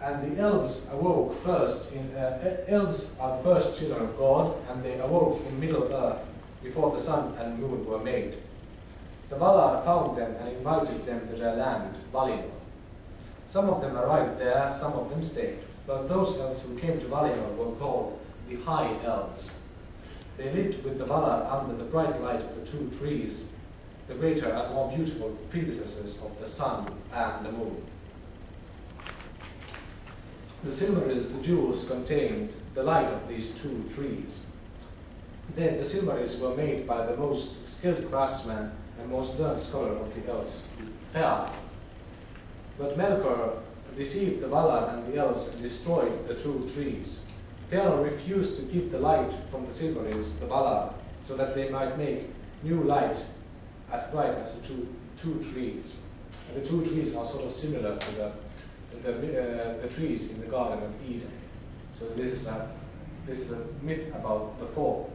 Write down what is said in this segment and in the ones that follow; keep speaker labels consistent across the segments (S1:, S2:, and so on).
S1: And the elves awoke first. Elves are the first children of God, and they awoke in Middle-earth before the sun and moon were made. The Valar found them and invited them to their land, Valinor. Some of them arrived there, some of them stayed, but those elves who came to Valinor were called the High Elves. They lived with the Valar under the bright light of the two trees, the greater and more beautiful predecessors of the sun and the moon. The Silmarils, the jewels, contained the light of these two trees. Then the Silmarils were made by the most skilled craftsman and most learned scholar of the elves, Fëanor. But Melkor deceived the Valar and the elves and destroyed the two trees. Fëanor refused to give the light from the Silmarils to the Valar, so that they might make new light as bright as the two trees. And the two trees are sort of similar to the trees in the Garden of Eden. So this is a myth about the fall.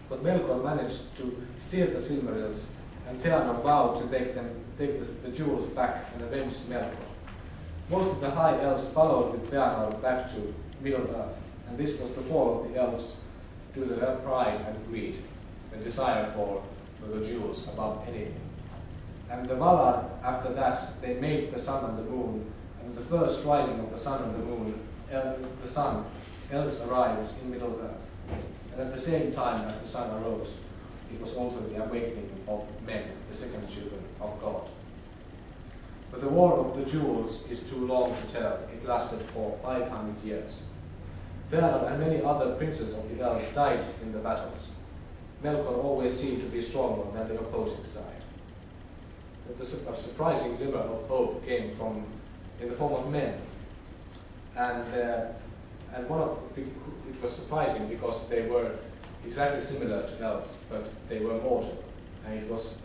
S1: But Melkor managed to steal the Silmarils, and Fëanor vowed to take the jewels back and avenge Melkor. Most of the High Elves followed with Fëanor back to Middle-earth, and this was the fall of the elves due to their pride and greed, the desire for the jewels above anything. And the Valar, after that, they made the sun and the moon, and the first rising of the sun and the moon, elves arrived in Middle-earth. And at the same time as the sun arose, it was also the awakening of men, the second children of God. But the War of the Jewels is too long to tell. It lasted for 500 years. Fëanor and many other princes of the elves died in the battles. Melkor always seemed to be stronger than the opposing side. But a surprising glimmer of hope came in the form of men. And it was surprising because they were exactly similar to elves, but they were mortal. And it was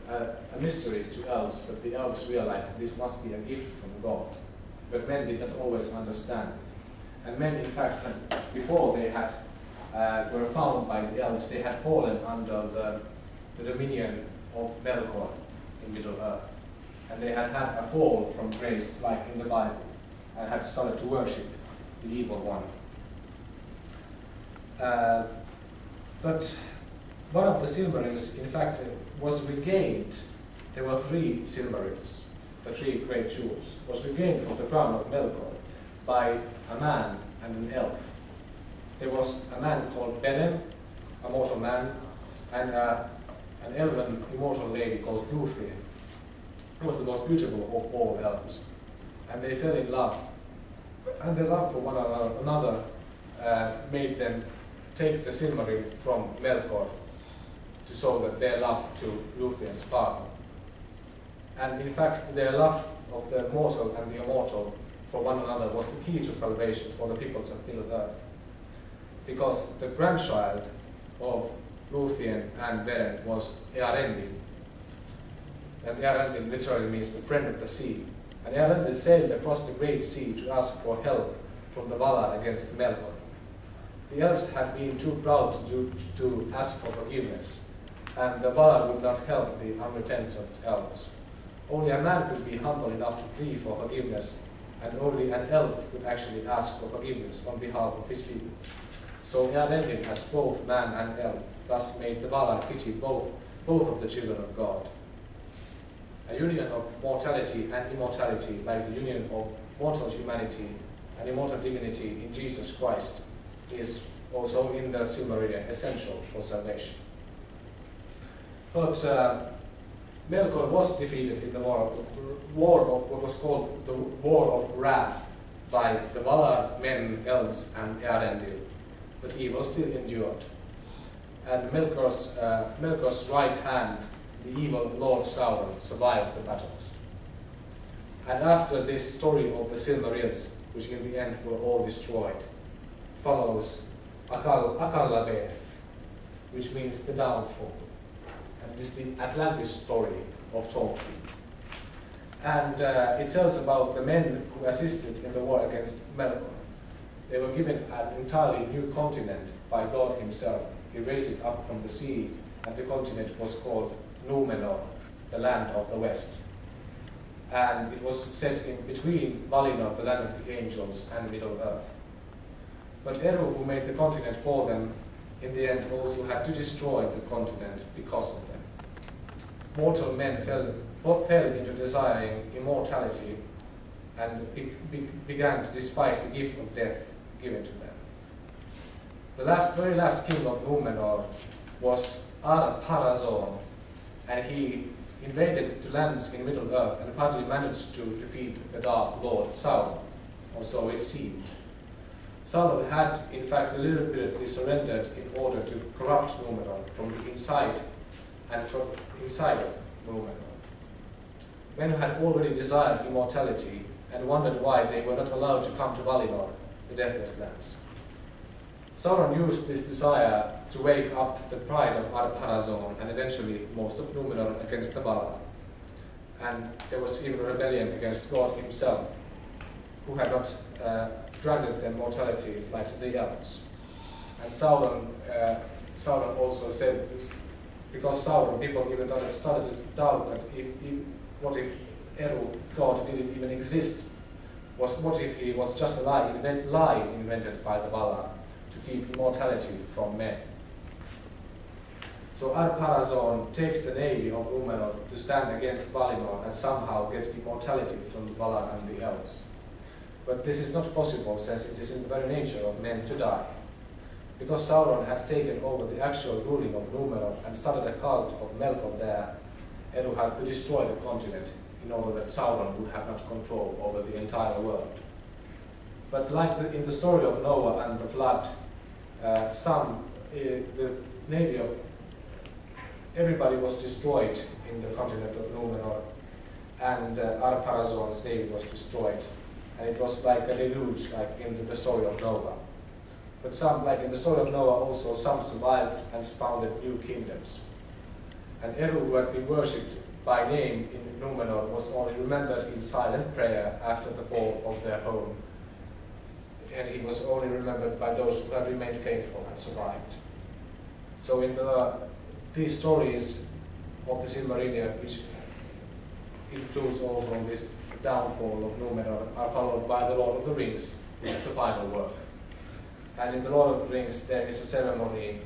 S1: a mystery to elves, but the elves realized that this must be a gift from God. But men did not always understand it. And men, in fact, before they were found by the elves, they had fallen under the dominion of Melkor in Middle-earth. And they had had a fall from grace, like in the Bible, and had started to worship the evil one. But one of the Silmarils, in fact, was regained. There were 3 Silmarils, the 3 great jewels, was regained from the crown of Melkor by a man and an elf. There was a man called Beren, a mortal man, and an elven immortal lady called Lúthien, who was the most beautiful of all elves. And they fell in love. And their love for one another made them take the Silmaril from Melkor to show that their love to Lúthien's father. And in fact, their love of the mortal and the immortal for one another was the key to salvation for the peoples of Middle-earth. Because the grandchild of Lúthien and Beren was Eärendil. And Eärendil literally means the friend of the sea. And Eärendil sailed across the great sea to ask for help from the Valar against Melkor. The elves had been too proud to ask for forgiveness, and the Valar would not help the unrepentant elves. Only a man could be humble enough to plead for forgiveness, and only an elf could actually ask for forgiveness on behalf of his people. So Eärendil, as both man and elf, thus made the Valar pity both of the children of God. A union of mortality and immortality, like the union of mortal humanity and immortal dignity in Jesus Christ, is also in the Silmarillion essential for salvation. But Melkor was defeated in the war of what was called the War of Wrath by the Valar, men, elves, and Eärendil. But evil still endured. And Melkor's right hand, the evil Lord Sauron, survived the battles. And after this story of the Silmarils, which in the end were all destroyed, follows Akallabeth, which means the downfall. And this is the Atlantis story of Tolkien. And it tells about the men who assisted in the war against Melkor. They were given an entirely new continent by God himself. He raised it up from the sea, and the continent was called Númenor, the land of the west. and it was set in between Valinor, the land of the angels, and Middle-earth. But Eru, who made the continent for them, in the end also had to destroy the continent because of them. Mortal men fell into desiring immortality and began to despise the gift of death given to them. The very last king of Númenor was Ar-Pharazôn, and he invaded the lands in Middle-earth and finally managed to defeat the Dark Lord Sauron, or so it seemed. Sauron had, in fact, deliberately surrendered in order to corrupt Númenor from the inside and from inside of Númenor. Men who had already desired immortality and wondered why they were not allowed to come to Valinor, the Deathless Lands. Sauron used this desire to wake up the pride of Ar-Pharazôn and eventually most of Númenor against the Valar. And there was even a rebellion against God himself, who had not granted them mortality like the elves. And Sauron also said this, because Sauron, people even started to doubt that what if Eru, God, didn't even exist? What if he was just a lie invented by the Valar to keep immortality from men? So Ar-Pharazôn takes the navy of Númenor to stand against Valinor and somehow get immortality from the Valar and the elves. But this is not possible, since it is in the very nature of men to die. Because Sauron had taken over the actual ruling of Númenor and started a cult of Melkor there, Eru had to destroy the continent in order that Sauron would have not control over the entire world. But like in the story of Noah and the flood, the navy of everybody was destroyed in the continent of Númenor, and Ar-Pharazôn's navy was destroyed. And it was like a deluge, like in the story of Noah. But some, like in the story of Noah, also some survived and founded new kingdoms. And Eru, who had been worshipped by name in Númenor, was only remembered in silent prayer after the fall of their home. And he was only remembered by those who had remained faithful and survived. So in these stories of the Silmarillion, which includes also this downfall of Númenor, are followed by the Lord of the Rings, which is the final work. And in the Lord of the Rings, there is a ceremony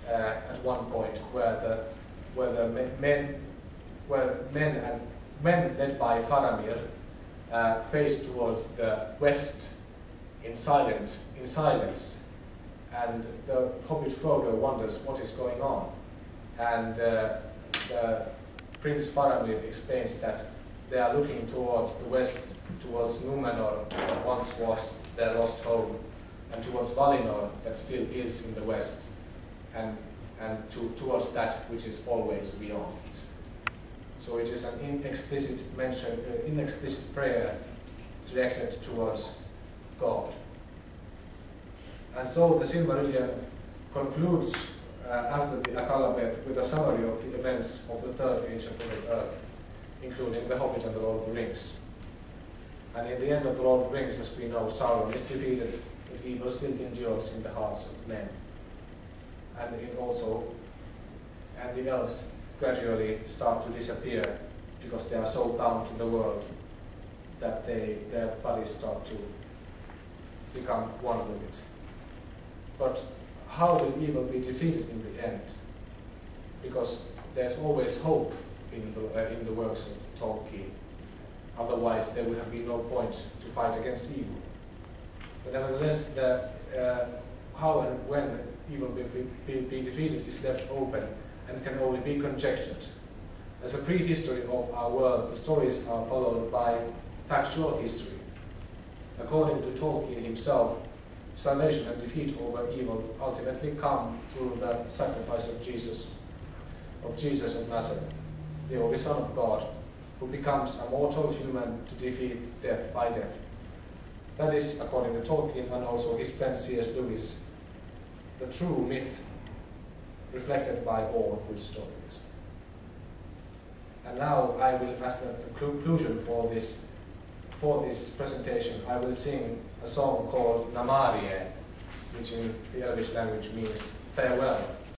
S1: at one point where men led by Faramir face towards the west in silence, and the hobbit Frodo wonders what is going on, and the Prince Faramir explains that they are looking towards the west, towards Númenor, that once was their lost home, and towards Valinor, that still is in the west, and towards that which is always beyond. So it is an inexplicit prayer directed towards God. And so the Silmarillion concludes after the Akallabeth with a summary of the events of the Third Age of Middle-earth, including the Hobbit and the Lord of the Rings. And in the end of the Lord of the Rings, as we know, Sauron is defeated, but evil still endures in the hearts of men. And the elves gradually start to disappear because they are so bound to the world that their bodies start to become one with it. But how will evil be defeated in the end? Because there's always hope in the works of Tolkien. Otherwise, there would have been no point to fight against evil. But nevertheless, how and when evil will be defeated is left open and can only be conjectured. As a prehistory of our world, the stories are followed by factual history. According to Tolkien himself, salvation and defeat over evil ultimately come through the sacrifice of Jesus of Nazareth, the only Son of God, who becomes a mortal human to defeat death by death. That is, according to Tolkien and also his friend C.S. Lewis, the true myth reflected by all good stories. And now I will, as the conclusion for this presentation, I will sing a song called Namarie, which in the Elvish language means farewell.